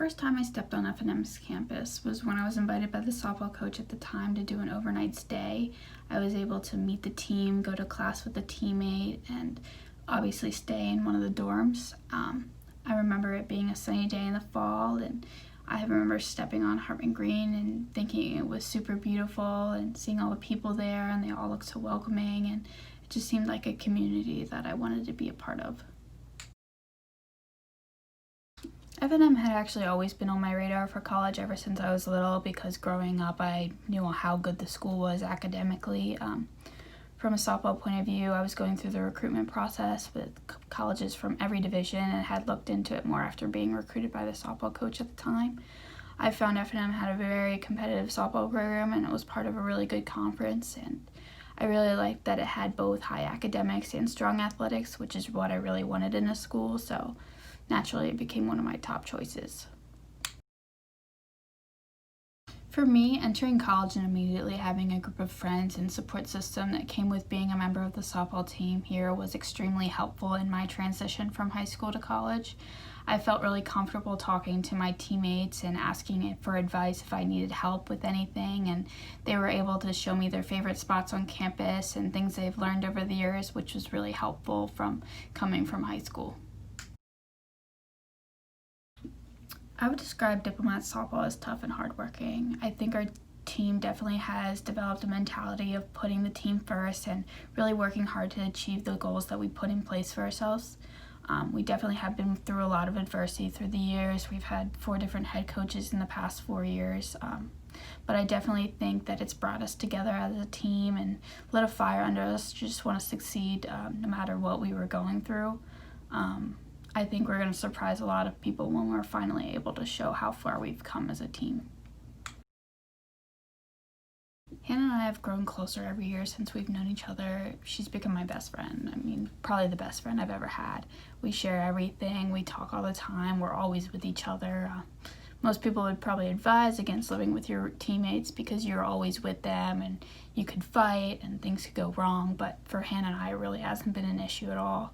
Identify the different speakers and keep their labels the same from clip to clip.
Speaker 1: first time I stepped on F&M's campus was when I was invited by the softball coach at the time to do an overnight stay. I was able to meet the team, go to class with a teammate, and obviously stay in one of the dorms. I remember it being a sunny day in the fall, and I remember stepping on Hartman Green and thinking it was super beautiful and seeing all the people there, and they all looked so welcoming, and it just seemed like a community that I wanted to be a part of. F&M had actually always been on my radar for college ever since I was little, because growing up I knew how good the school was academically. From a softball point of view, I was going through the recruitment process with colleges from every division and had looked into it more after being recruited by the softball coach at the time. I found F&M had a very competitive softball program, and it was part of a really good conference, and I really liked that it had both high academics and strong athletics, which is what I really wanted in a school, so naturally it became one of my top choices. For me, entering college and immediately having a group of friends and support system that came with being a member of the softball team here was extremely helpful in my transition from high school to college. I felt really comfortable talking to my teammates and asking for advice if I needed help with anything, and they were able to show me their favorite spots on campus and things they've learned over the years, which was really helpful from coming from high school. I would describe Diplomat softball as tough and hardworking. I think our team definitely has developed a mentality of putting the team first and really working hard to achieve the goals that we put in place for ourselves. We definitely have been through a lot of adversity through the years. We've had 4 different head coaches in the past 4 years, but I definitely think that it's brought us together as a team and lit a fire under us to just want to succeed no matter what we were going through. I think we're going to surprise a lot of people when we're finally able to show how far we've come as a team. Hannah and I have grown closer every year since we've known each other. She's become my best friend. I mean, probably the best friend I've ever had. We share everything. We talk all the time. We're always with each other. Most people would probably advise against living with your teammates because you're always with them and you could fight and things could go wrong. But for Hannah and I, it really hasn't been an issue at all.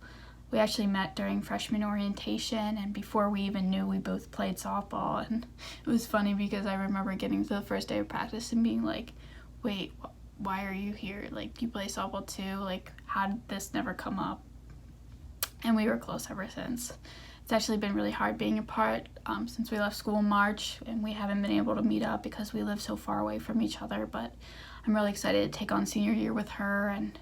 Speaker 1: We actually met during freshman orientation, and before we even knew, we both played softball. And it was funny because I remember getting to the first day of practice and being like, wait, why are you here? Like, you play softball too? Like, how did this never come up? And we were close ever since. It's actually been really hard being apart since we left school in March, and we haven't been able to meet up because we live so far away from each other. But I'm really excited to take on senior year with her, and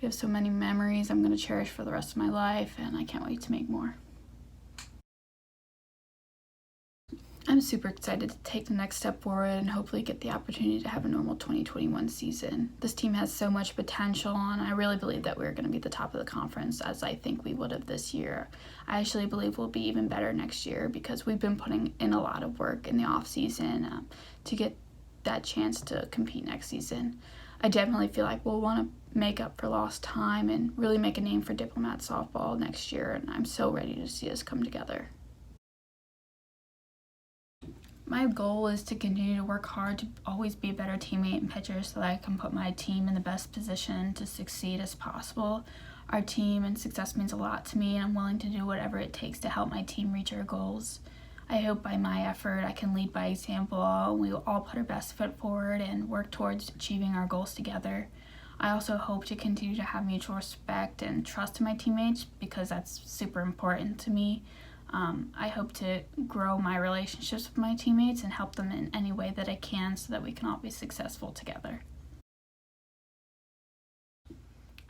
Speaker 1: we have so many memories I'm going to cherish for the rest of my life, and I can't wait to make more. I'm super excited to take the next step forward and hopefully get the opportunity to have a normal 2021 season. This team has so much potential, and I really believe that we're going to be at the top of the conference, as I think we would have this year. I actually believe we'll be even better next year because we've been putting in a lot of work in the off season to get that chance to compete next season. I definitely feel like we'll want to make up for lost time and really make a name for Diplomat softball next year, and I'm so ready to see us come together. My goal is to continue to work hard to always be a better teammate and pitcher so that I can put my team in the best position to succeed as possible. Our team and success means a lot to me, and I'm willing to do whatever it takes to help my team reach our goals. I hope by my effort I can lead by example, and we will all put our best foot forward and work towards achieving our goals together. I also hope to continue to have mutual respect and trust in my teammates because that's super important to me. I hope to grow my relationships with my teammates and help them in any way that I can so that we can all be successful together.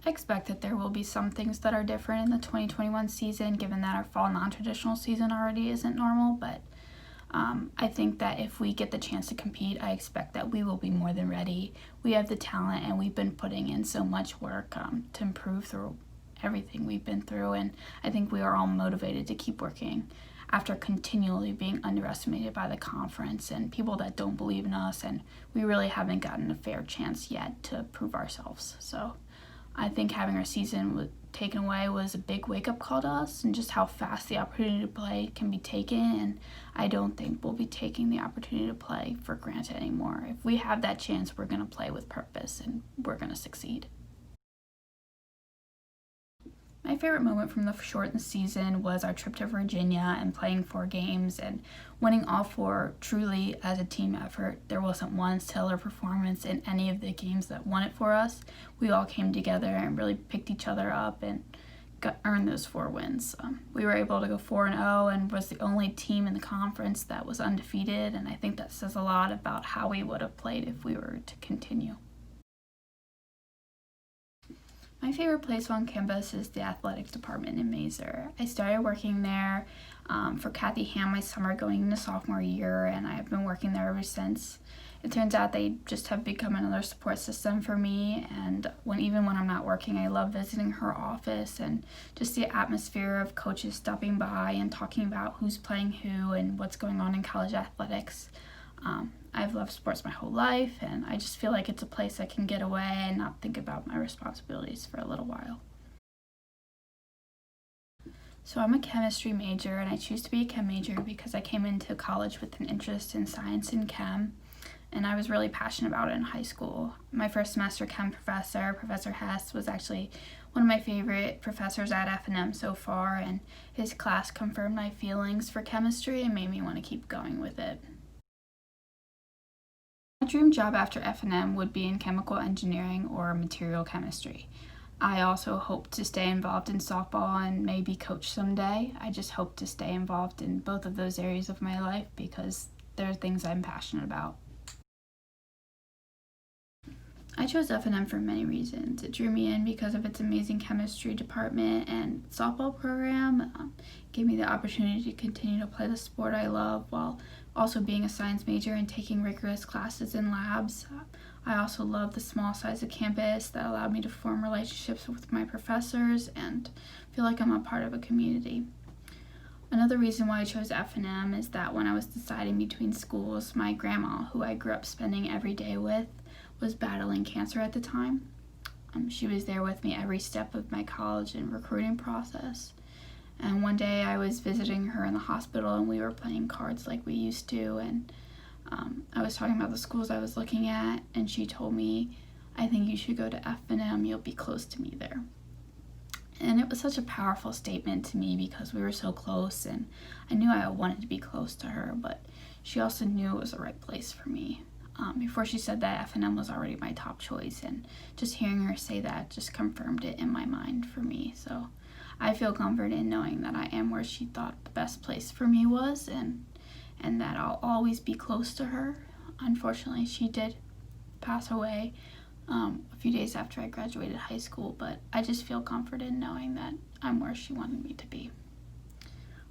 Speaker 1: I expect that there will be some things that are different in the 2021 season, given that our fall non-traditional season already isn't normal, but I think that if we get the chance to compete, I expect that we will be more than ready. We have the talent, and we've been putting in so much work to improve through everything we've been through, and I think we are all motivated to keep working after continually being underestimated by the conference and people that don't believe in us, and we really haven't gotten a fair chance yet to prove ourselves. So I think having our season taken away was a big wake-up call to us and just how fast the opportunity to play can be taken, and I don't think we'll be taking the opportunity to play for granted anymore. If we have that chance, we're going to play with purpose and we're going to succeed. My favorite moment from the shortened season was our trip to Virginia and playing 4 games and winning all 4 truly as a team effort. There wasn't one stellar performance in any of the games that won it for us. We all came together and really picked each other up and earned those 4 wins. We were able to go 4-0 and was the only team in the conference that was undefeated, and I think that says a lot about how we would have played if we were to continue. My favorite place on campus is the athletics department in Mazer. I started working there for Kathy Ham my summer going into sophomore year, and I have been working there ever since. It turns out they just have become another support system for me, and even when I'm not working, I love visiting her office and just the atmosphere of coaches stopping by and talking about who's playing who and what's going on in college athletics. I've loved sports my whole life, and I just feel like it's a place I can get away and not think about my responsibilities for a little while. So I'm a chemistry major, and I choose to be a chem major because I came into college with an interest in science and chem, and I was really passionate about it in high school. My first semester chem professor, Professor Hess, was actually one of my favorite professors at F&M so far, and his class confirmed my feelings for chemistry and made me want to keep going with it. My dream job after F&M would be in chemical engineering or material chemistry. I also hope to stay involved in softball and maybe coach someday. I just hope to stay involved in both of those areas of my life because they're things I'm passionate about. I chose F&M for many reasons. It drew me in because of its amazing chemistry department and softball program. Gave me the opportunity to continue to play the sport I love while also being a science major and taking rigorous classes in labs. I also love the small size of campus that allowed me to form relationships with my professors and feel like I'm a part of a community. Another reason why I chose F&M is that when I was deciding between schools, my grandma, who I grew up spending every day with, was battling cancer at the time. She was there with me every step of my college and recruiting process. And one day I was visiting her in the hospital and we were playing cards like we used to, and I was talking about the schools I was looking at, and she told me, "I think you should go to F&M, you'll be close to me there." And it was such a powerful statement to me because we were so close, and I knew I wanted to be close to her, but she also knew it was the right place for me. Before she said that, F&M was already my top choice, and just hearing her say that just confirmed it in my mind for me. So I feel comfort in knowing that I am where she thought the best place for me was, and that I'll always be close to her. Unfortunately, she did pass away a few days after I graduated high school, but I just feel comfort in knowing that I'm where she wanted me to be.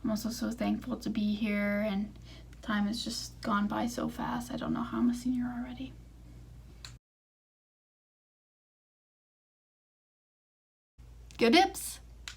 Speaker 1: I'm also so thankful to be here, and time has just gone by so fast. I don't know how I'm a senior already. Go Dips!